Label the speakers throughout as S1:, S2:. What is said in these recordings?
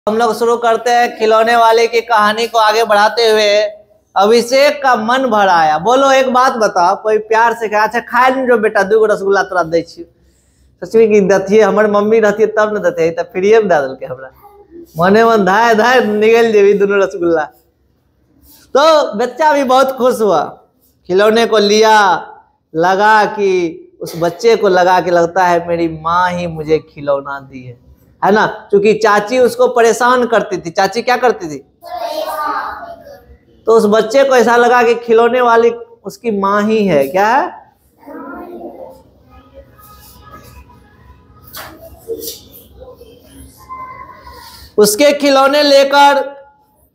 S1: हम लोग शुरू करते हैं खिलौने वाले की कहानी को आगे बढ़ाते हुए। अभिषेक का मन भर आया। बोलो एक बात बताओ, कोई प्यार से कहा अच्छा खाए नहीं जो बेटा 2 रसगुल्ला तोरा दै छी। सोचबी कि दथिए हमर मम्मी रहती तब न देते, तब फ्रीए में दे दिलके हमरा। मने मन धाय धाय निकल जेबी 2 रसगुल्ला। तो बच्चा भी बहुत खुश हुआ, खिलौने को लिया, लगा कि उस बच्चे को लगा कि लगता है मेरी माँ ही मुझे खिलौना दी है ना। क्योंकि चाची उसको परेशान करती थी। चाची क्या करती थी? तो उस बच्चे को ऐसा लगा कि खिलौने वाली उसकी माँ ही है। क्या है? उसके खिलौने लेकर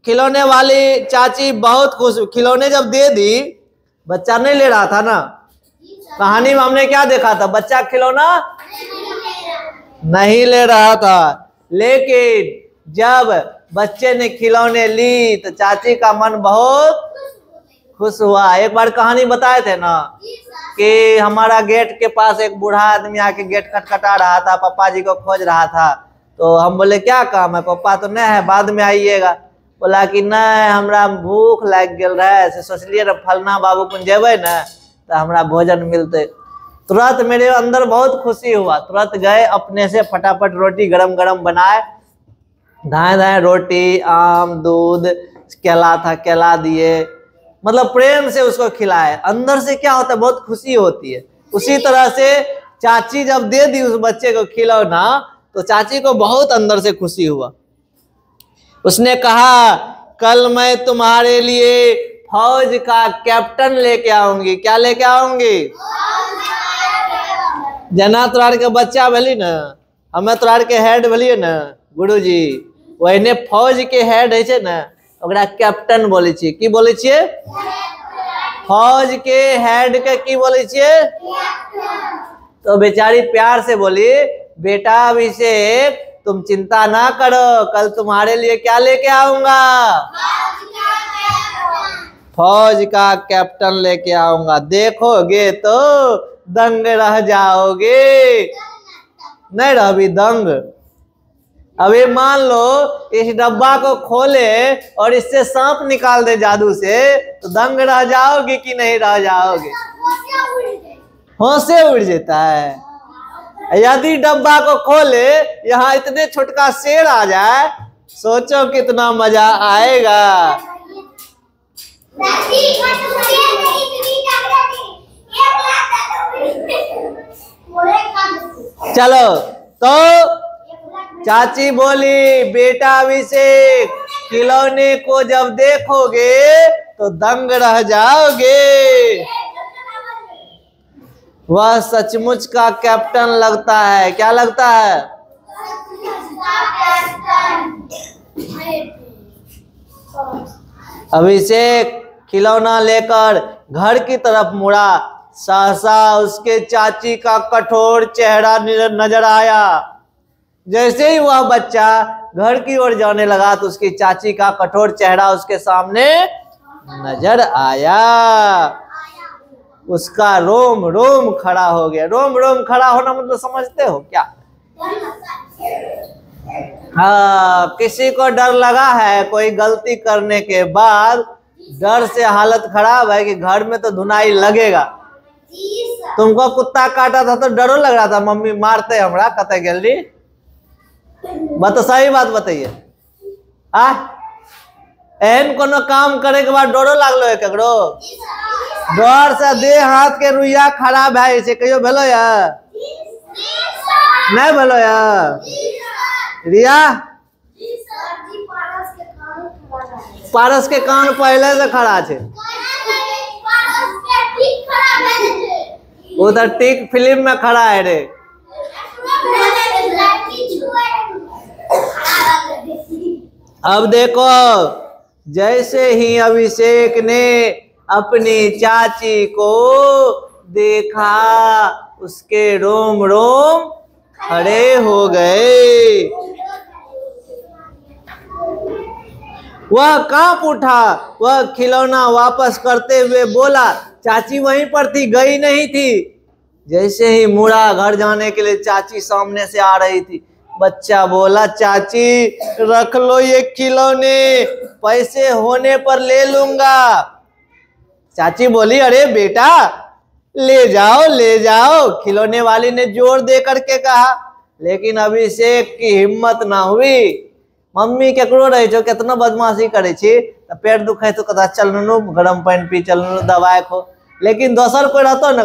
S1: खिलौने वाली चाची बहुत खुश। खिलौने जब दे दी, बच्चा नहीं ले रहा था ना। कहानी में हमने क्या देखा था? बच्चा खिलौना नहीं ले रहा था, लेकिन जब बच्चे ने खिलौने ली तो चाची का मन बहुत खुश हुआ। एक बार कहानी बताए थे ना कि हमारा गेट के पास एक बूढ़ा आदमी आके गेट खटखटा रहा था, पापा जी को खोज रहा था। तो हम बोले क्या काम है? पापा तो नहीं है, बाद में आइएगा। बोला कि नहीं हमरा भूख लग गल रहा, सोचलिए ना फलना बाबू कुन जेबे न तो हमरा भोजन मिलते। तुरंत मेरे अंदर बहुत खुशी हुआ। तुरंत गए, अपने से फटाफट रोटी गरम गरम बनाए, धाए धाए रोटी, आम, दूध, केला था केला दिए, मतलब प्रेम से उसको खिलाए। अंदर से क्या होता है? बहुत खुशी होती है। उसी तरह से चाची जब दे दी उस बच्चे को खिलौना तो चाची को बहुत अंदर से खुशी हुआ। उसने कहा कल मैं तुम्हारे लिए फौज का कैप्टन लेके आऊंगी। क्या लेके आऊंगी? जना तोरार के बच्चा भली न, हमें तोरार के हेड भलिए न गुरुजी, वही फौज के हेड है न, ओकरा कैप्टन बोले छिए। की बोले छिए? फौज के हेड के की बोले छिए? तो बेचारी प्यार से बोली बेटा अभिषेक तुम चिंता ना करो, कल तुम्हारे लिए क्या लेके आऊंगा? फौज का कैप्टन लेके आऊंगा। देखोगे तो दंग रह जाओगे। नहीं रहोगी दंग? अभी मान लो इस डब्बा को खोले और इससे सांप निकाल दे जादू से, तो दंग रह जाओगे कि नहीं रह जाओगे? होशे उड़ जाता है। यदि डब्बा को खोले यहाँ इतने छोटका शेर आ जाए, सोचो कितना मजा आएगा। चलो तो चाची बोली बेटा अभिषेक खिलौने को जब देखोगे तो दंग रह जाओगे। वह सचमुच का कैप्टन लगता है। क्या लगता है? अभिषेक खिलौना लेकर घर की तरफ मुड़ा। सहसा उसके चाची का कठोर चेहरा नजर आया। जैसे ही वह बच्चा घर की ओर जाने लगा तो उसकी चाची का कठोर चेहरा उसके सामने नजर आया। उसका रोम रोम खड़ा हो गया। रोम रोम खड़ा होना मतलब समझते हो क्या? हाँ, किसी को डर लगा है कोई गलती करने के बाद, डर से हालत खराब है कि घर में तो धुनाई लगेगा। तुमको कुत्ता काटा था तो डरो लग रहा था मम्मी मारते हमरा कते गली? बता सही बात बताइए। एहन कोनो काम करे के बाद डरो लागलो है केकरो? डर से देह हाथ के रुइया खराब है से कहियो भेलो या? नहीं भेलो या? रिया पारस के कान पहले से खड़ा छे। उधर टिक फिल्म में खड़ा है रे। अब देखो जैसे ही अभिषेक ने अपनी चाची को देखा उसके रोम रोम खड़े हो गए। वह कांप उठा। वह खिलौना वापस करते हुए बोला। चाची वहीं पर थी, गई नहीं थी। जैसे ही मुड़ा घर जाने के लिए चाची सामने से आ रही थी। बच्चा बोला चाची रख लो ये खिलौने, पैसे होने पर ले लूंगा। चाची बोली अरे बेटा ले जाओ। खिलौने वाली ने जोर दे करके कहा, लेकिन अभिषेक की हिम्मत ना हुई। मम्मी केकरो रहे छो कितना बदमाशी करे छी, पेट दुखे तो कदा चल नु गरम पानी पी, चल नु दवाई खो। लेकिन दोसर कोई रहतो न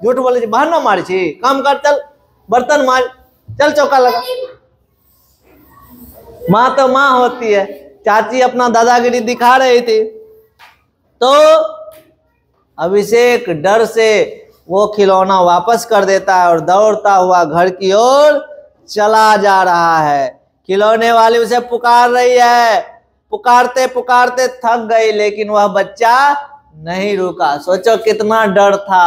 S1: झूठ बोले छी, बहाना मार छी, काम कर, चल बर्तन मार, चल चौका लगा। माँ तो माँ होती है। चाची अपना दादागिरी दिखा रही थी, तो अभिषेक डर से वो खिलौना वापस कर देता है और दौड़ता हुआ घर की ओर चला जा रहा है। खिलौने वाली उसे पुकार रही है, पुकारते पुकारते थक गई, लेकिन वह बच्चा नहीं रुका। सोचो कितना डर था,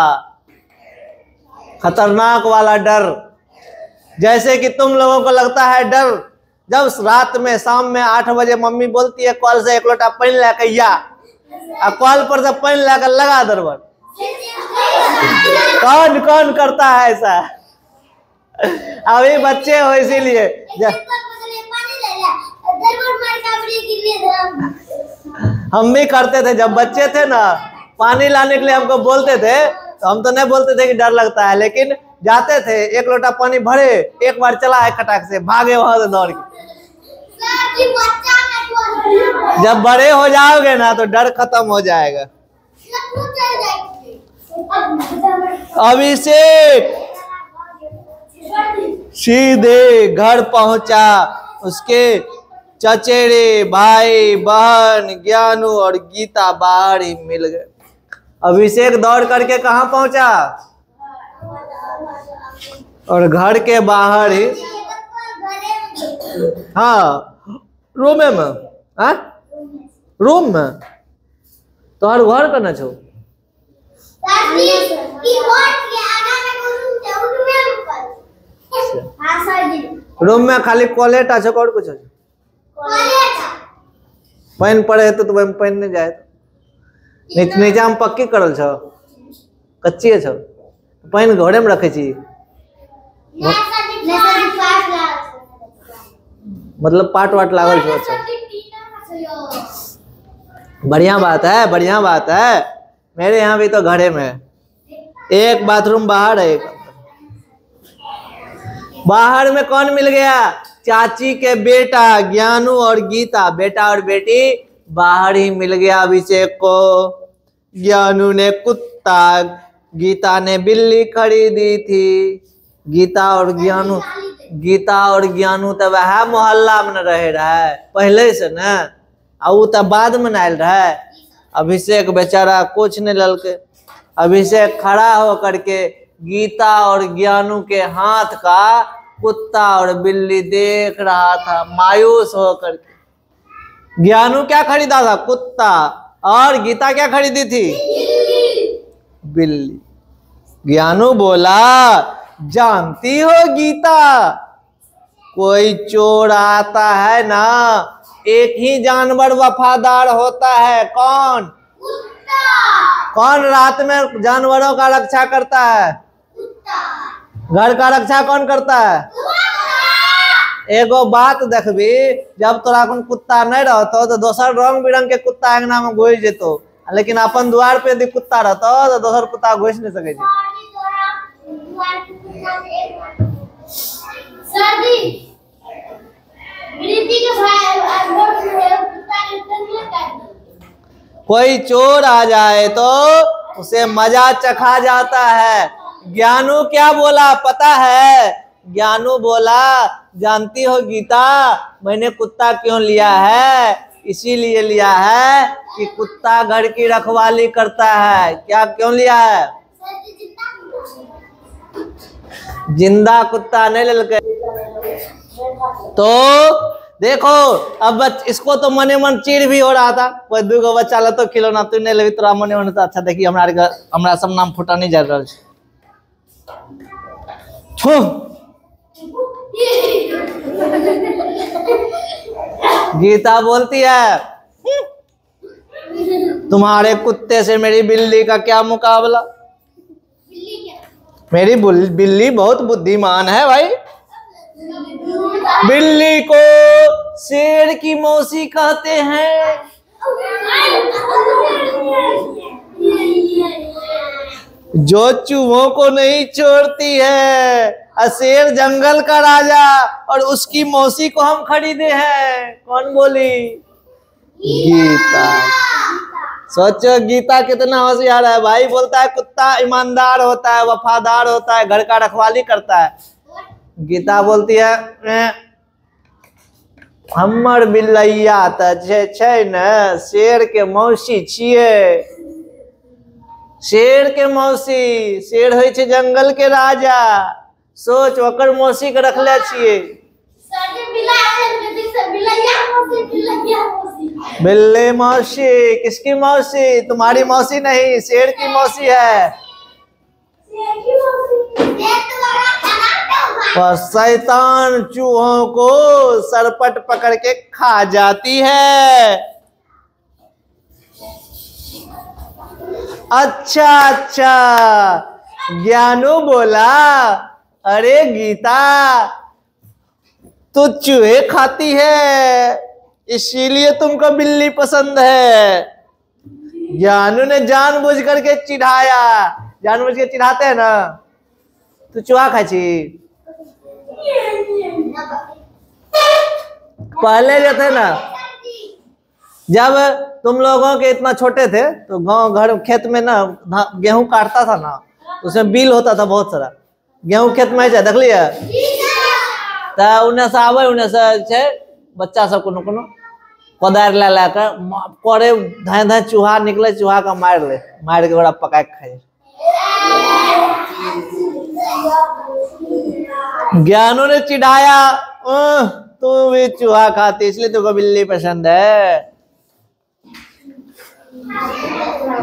S1: खतरनाक वाला डर। जैसे कि तुम लोगों को लगता है डर, जब रात में शाम में 8 बजे मम्मी बोलती है कल से 1 लोटा पानी लेकर या, कल पर से पानी लेकर लगा दरबार। कौन कौन करता है ऐसा? अभी बच्चे हो इसीलिए। हम भी करते थे जब बच्चे थे ना, पानी लाने के लिए हमको बोलते थे तो हम तो नहीं बोलते थे कि डर लगता है, लेकिन जाते थे 1 लोटा पानी भरे, एक बार चला है खटाक से, भागे वहां से दौड़ के। जब बड़े हो जाओगे ना तो डर खत्म हो जाएगा। अभिषेक सीधे घर पहुंचा। उसके चचेरे भाई बहन ज्ञानू और गीता बाहर ही मिल गए। अभिषेक दौड़ करके कहाँ पहुंचा? और घर के बाहर ही, हाँ रूम में, हाँ रूम में। तो हर घर का न छो रूम में खाली कॉलेट आ, और कुछ पानी पड़े तो पानी नहीं जाए। नीचा में पक्की करल छो, कच्ची छो, पानी घरे में रखे छी, मतलब पाट वाट लागल छो। अच्छा बढ़िया बात है, बढ़िया बात है। मेरे यहाँ भी तो घरे में एक बाथरूम बाहर है, एक बाहर में कौन मिल गया? चाची के बेटा ज्ञानू और गीता, बेटा और बेटी बाहर ही मिल गया अभिषेक को। ज्ञानू ने कुत्ता, गीता ने बिल्ली खरीदी थी। गीता और ज्ञानू तो वह मोहल्ला में रहे रहा पहले से न, और तो बाद में आयल रहा। अभिषेक बेचारा कुछ नहीं ललके। अभिषेक खड़ा होकर के गीता और ज्ञानू के हाथ का कुत्ता और बिल्ली देख रहा था मायूस होकर के। ज्ञानू क्या खरीदा था? कुत्ता। और गीता क्या खरीदी थी? बिल्ली। ज्ञानू बोला जानती हो गीता, कोई चोर आता है ना, एक ही जानवर वफादार होता है। कौन? कुत्ता। कौन रात में जानवरों का रक्षा करता है? कुत्ता। घर का रक्षा कौन करता है? कुत्ता। एगो बात देखबी, जब तोरा कोन कुत्ता नहीं रहतो तो दोसर रंग बिरंग के कुत्ता अंगना में घुस जेतो, लेकिन अपन द्वार पे यदि कुत्ता रहतो तो दोसर कुत्ता घुस नहीं सके। कोई चोर आ जाए तो उसे मजा चखा जाता है। ज्ञानू क्या बोला पता है? ज्ञानू बोला जानती हो गीता, मैंने कुत्ता क्यों लिया है? इसीलिए लिया है कि कुत्ता घर की रखवाली करता है। क्या क्यों लिया है? जिंदा कुत्ता नहीं ले। तो देखो अब इसको तो मने मन चिड़ भी हो रहा था, कोई 2 बच्चा ला तो खिलौना तू नहीं लेवी, तोरा मने मन तो अच्छा देखी हमरा सब नाम फुटा नहीं जा रहा छो। गीता बोलती है तुम्हारे कुत्ते से मेरी बिल्ली का क्या मुकाबला। मेरी बिल्ली बहुत बुद्धिमान है भाई। बिल्ली को शेर की मौसी कहते हैं। जो चूहों को नहीं छोड़ती है, शेर जंगल का राजा और उसकी मौसी को हम खरीदे हैं। कौन बोली? गीता। सोचो गीता कितना होशियार है भाई। बोलता है कुत्ता ईमानदार होता है, वफादार होता है, घर का रखवाली करता है। गीता बोलती है हमर बिल्लैया छै न शेर के मौसी छिए। शेर के मौसी, शेर होइ छै जंगल के राजा। सोच ओकर मौसी के रखले छिए। बिल्ली मौसी। किसकी मौसी? तुम्हारी मौसी नहीं, शेर की मौसी है। और शैतान चूहों को सरपट पकड़ के खा जाती है। अच्छा, ज्ञानू बोला अरे गीता तू चूहे खाती है इसीलिए तुमको बिल्ली पसंद है। ज्ञानू ने जानबूझ करके चिढ़ाया। जानबूझ के चिढ़ाते हैं ना। तू चूहा खाई छी? पहले जो थे ना, जब तुम लोगों के इतना छोटे थे तो गांव घर खेत में ना गेहूं काटता था ना, उसमें बिल होता था बहुत सारा। गेहूं खेत में देख लिया उन्हें से आवे, उन्हें से बच्चा सब कोनो कोनो कोदार ला कर करे धाए धाए चूहा निकले, चूहा का मार के बड़ा पका के खाए। ज्ञानों ने चिढ़ाया तू भी चूहा खाती इसलिए तुमको बिल्ली पसंद है।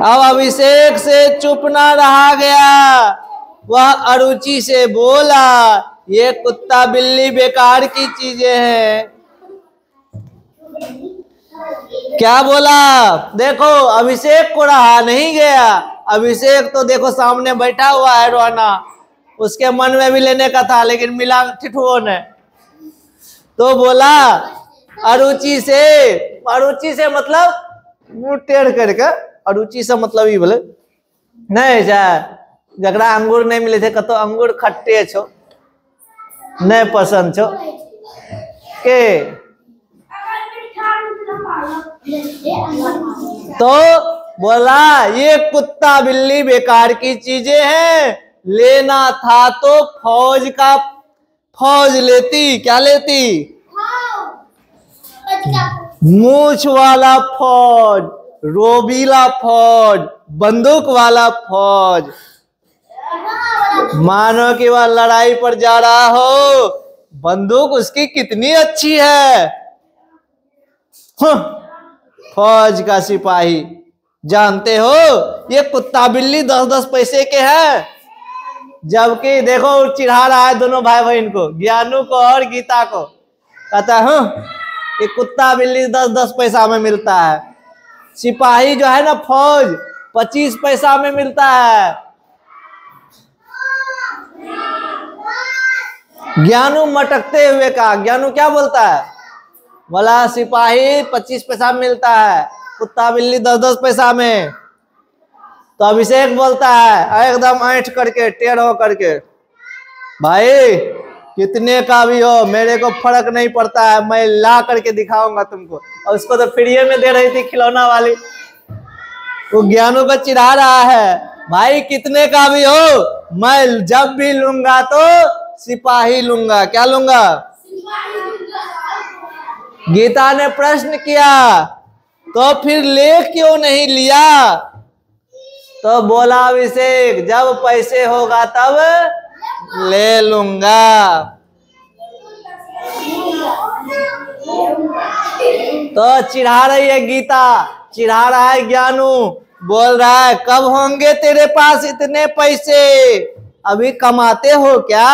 S1: अब अभिषेक से चुप ना रहा गया। वह अरुचि से बोला ये कुत्ता बिल्ली बेकार की चीजें हैं। क्या बोला? देखो अभिषेक को रहा नहीं गया। अभिषेक तो देखो सामने बैठा हुआ है रोना, उसके मन में भी लेने का था लेकिन मिला ठिठुओं ने। तो बोला अरुचि से मतलब मुंह टेढ़ करके, अरुचि से मतलब ही बोले नहीं जकरा अंगूर नहीं मिले थे कतो अंगूर खट्टे छो नहीं पसंद छो के। तो बोला ये कुत्ता बिल्ली बेकार की चीजें हैं, लेना था तो फौज लेती। क्या लेती? मूछ वाला फौज, रोबीला फौज, बंदूक वाला फौज। मानो कि वह लड़ाई पर जा रहा हो, बंदूक उसकी कितनी अच्छी है। फौज का सिपाही। जानते हो ये कुत्ता बिल्ली 10-10 पैसे के हैं, जबकि देखो चिढ़ा रहा है दोनों भाई बहन को, ज्ञानू को और गीता को। कहता है ये कुत्ता बिल्ली 10-10 पैसा में मिलता है, सिपाही जो है ना फौज 25 पैसा में मिलता है। ज्ञानू मटकते हुए कहा। ज्ञानू क्या बोलता है? बोला सिपाही 25 पैसा में मिलता है, कुत्ता बिल्ली 10-10 पैसा में। तो अभिषेक बोलता है एकदम ऐंठ करके टेढ़ हो करके, भाई कितने का भी हो मेरे को फर्क नहीं पड़ता है, मैं ला करके दिखाऊंगा तुमको। और उसको तो फ्री में दे रही थी खिलौना वाली। वो ज्ञानू को चिढ़ा रहा है, भाई कितने का भी हो मैं जब भी लूंगा तो सिपाही लूंगा। क्या लूंगा? गीता ने प्रश्न किया तो फिर ले क्यों नहीं लिया? तो बोला अभिषेक जब पैसे होगा तब ले लूंगा। तो चिढ़ा रही है गीता, चिढ़ा रहा है ज्ञानू, बोल रहा है कब होंगे तेरे पास इतने पैसे? अभी कमाते हो क्या?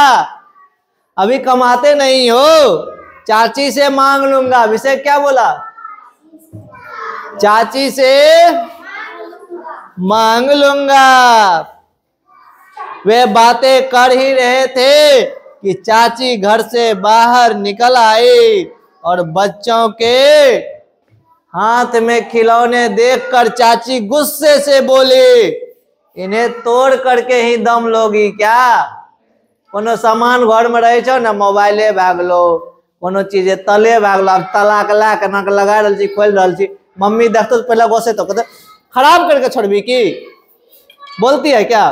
S1: अभी कमाते नहीं हो, चाची से मांग लूंगा। अभिषेक क्या बोला? चाची से मांग लूंगा। वे बातें कर ही रहे थे कि चाची घर से बाहर निकल आई और बच्चों के हाथ में खिलौने देखकर चाची गुस्से से बोली, इन्हें तोड़ करके ही दम लोगी क्या? कोनो सामान घर में रहे छो ना, मोबाइले भाग लो, कोनो चीजे तले भाग लो, तलाक ला के नाक लगा रहल छी, खोल रहल छी, मम्मी देखते तो पहले गोसे तो कहते खराब करके छोड़बी की? बोलती है क्या?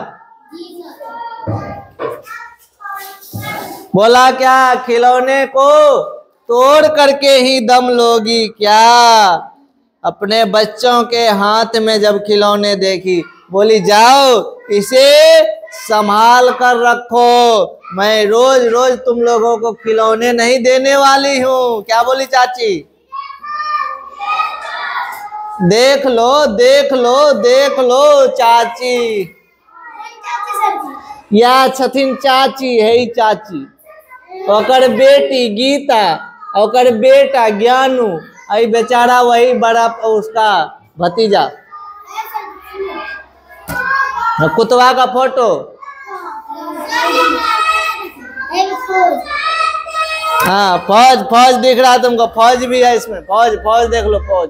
S1: बोला क्या, खिलौने को तोड़ करके ही दम लोगी क्या? अपने बच्चों के हाथ में जब खिलौने देखी, बोली जाओ इसे संभाल कर रखो, मैं रोज रोज तुम लोगों को खिलौने नहीं देने वाली हूँ। क्या बोली चाची? देख लो देख लो देख लो चाची, या छथिन चाची, है चाची, ओकर बेटी गीता, ओकर बेटा ज्ञानू, आई बेचारा वही बड़ा उसका भतीजा। कुतवा का फोटो, हाँ फौज, फौज दिख रहा है तुमको? फौज भी है इसमें, फौज, फौज देख लो, फौज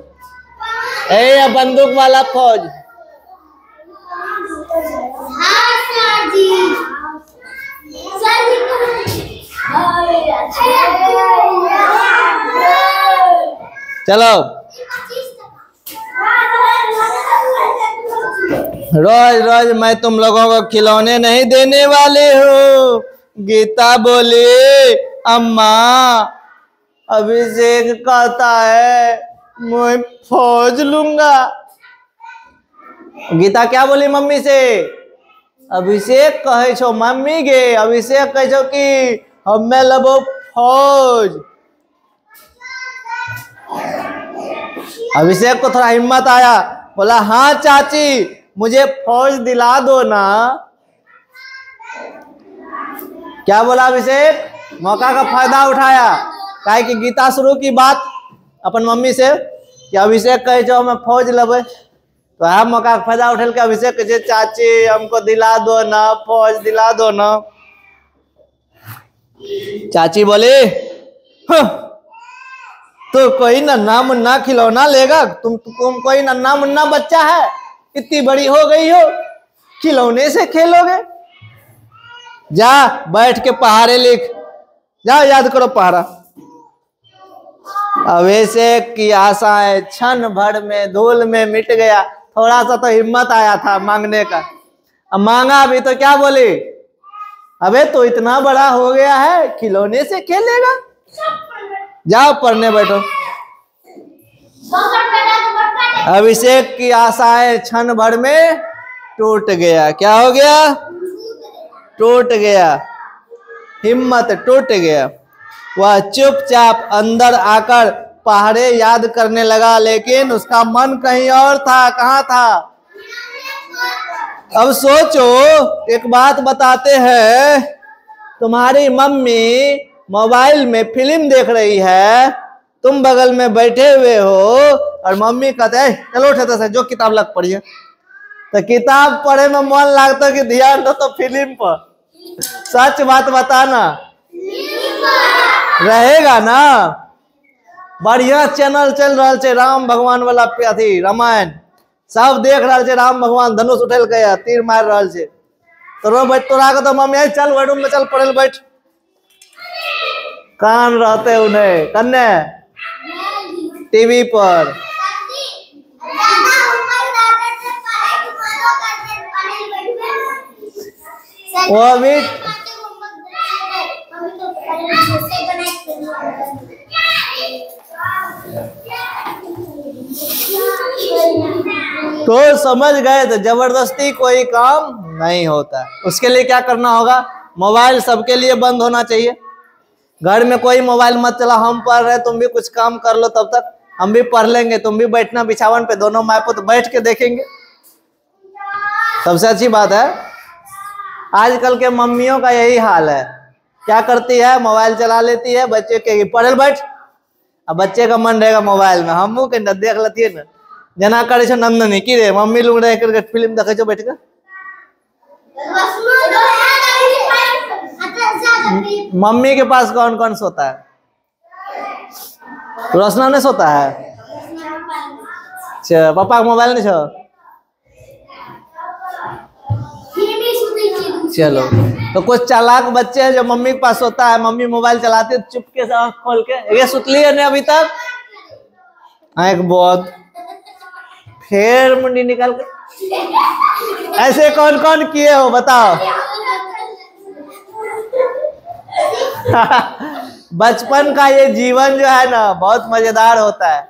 S1: है, बंदूक वाला फौज। चलो, रोज रोज मैं तुम लोगों को खिलौने नहीं देने वाली हूँ। गीता बोली, अम्मा अभिषेक कहता है मैं फौज लूंगा। गीता क्या बोली मम्मी से? अभिषेक कहे छो मम्मी गे, अभिषेक कहे छो कि हमें लबो फौज। अभिषेक को थोड़ा हिम्मत आया, बोला हाँ चाची मुझे फौज दिला दो ना। क्या बोला अभिषेक? मौका का फायदा उठाया, काहे कि गीता शुरू की बात अपन मम्मी से कि अभिषेक कहे जो मैं फौज लबे, तो हम मौका का फायदा उठल के अभिषेक कहे चाची हमको दिला दो ना, फौज दिला दो ना। चाची बोले तो कोई नन्ना मुन्ना खिलौना लेगा? तुम कोई नन्ना मुन्ना बच्चा है, इतनी बड़ी हो गई हो, खिलौने से खेलोगे? जा बैठ के पहाड़े लिख, जा याद करो पहाड़ा। अभिषेक की आशाएं क्षण भर में धूल में मिट गया। थोड़ा सा तो हिम्मत आया था मांगने का, अब मांगा भी तो क्या बोले? अबे तो इतना बड़ा हो गया है, खिलौने से खेलेगा? जाओ पढ़ने बैठो। अभिषेक की आशाएं क्षण भर में टूट गया। क्या हो गया? टूट गया, हिम्मत टूट गया। वह चुपचाप अंदर आकर पहाड़े याद करने लगा, लेकिन उसका मन कहीं और था। कहाँ था? अब सोचो, एक बात बताते हैं, तुम्हारी मम्मी मोबाइल में फिल्म देख रही है, तुम बगल में बैठे हुए हो और मम्मी कहते हैं चलो उठे से जो किताब लग पढ़िए, तो किताब पढ़े में मन लगता कि ध्यान दो तो फिल्म पर। सच बात बताना, रहेगा ना? बढ़िया चैनल चल रहा है, राम भगवान वाला अथी रामायण सब देख रहा है, राम भगवान धनुष उठल गया, तीर मार रहा है, तो रो बैठ तोरा के तो मम्मी चल बेडरूम में चल पढ़े बैठ। कान रहते उन्हें कन्ने टीवी पर। वो भी तो समझ गए, तो जबरदस्ती कोई काम नहीं होता। उसके लिए क्या करना होगा? मोबाइल सबके लिए बंद होना चाहिए। घर में कोई मोबाइल मत चला, हम पढ़ रहे तुम भी कुछ काम कर लो, तब तक हम भी पढ़ लेंगे, तुम भी बैठना बिछावन पे, दोनों माँ पुत्र बैठ के देखेंगे। सबसे अच्छी बात है आजकल के मम्मियों का यही हाल है, क्या करती है? मोबाइल चला लेती है, बच्चे के पढ़ल बैठ, अब बच्चे का मन रहेगा मोबाइल में। हम देख लेती है ना, जना करे छो नंदनी की रे मम्मी लोग रह फिल्म देखे छो बैठ के। मम्मी के पास कौन कौन सोता है? रोशना नहीं सोता है? अच्छा, पापा का मोबाइल नहीं छो? चलो, तो कुछ चालाक बच्चे हैं जो मम्मी के पास होता है, मम्मी मोबाइल चलाते चुपके से आँख खोल के, ये सुतली है नहीं अभी तक? एक बहुत फिर मुंडी निकाल के, ऐसे कौन कौन किए हो बताओ? बचपन का ये जीवन जो है ना बहुत मजेदार होता है।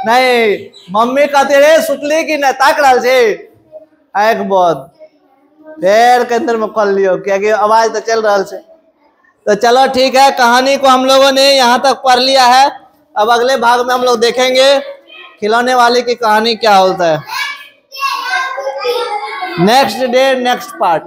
S1: नहीं, मम्मी कहते रे सुतली की न ताक रहा से एक बहुत पैर के अंदर में कर लियो क्योंकि आवाज तो चल रहा से। तो चलो ठीक है, कहानी को हम लोगों ने यहाँ तक पढ़ लिया है। अब अगले भाग में हम लोग देखेंगे खिलौने वाले की कहानी क्या होता है। Next day next part.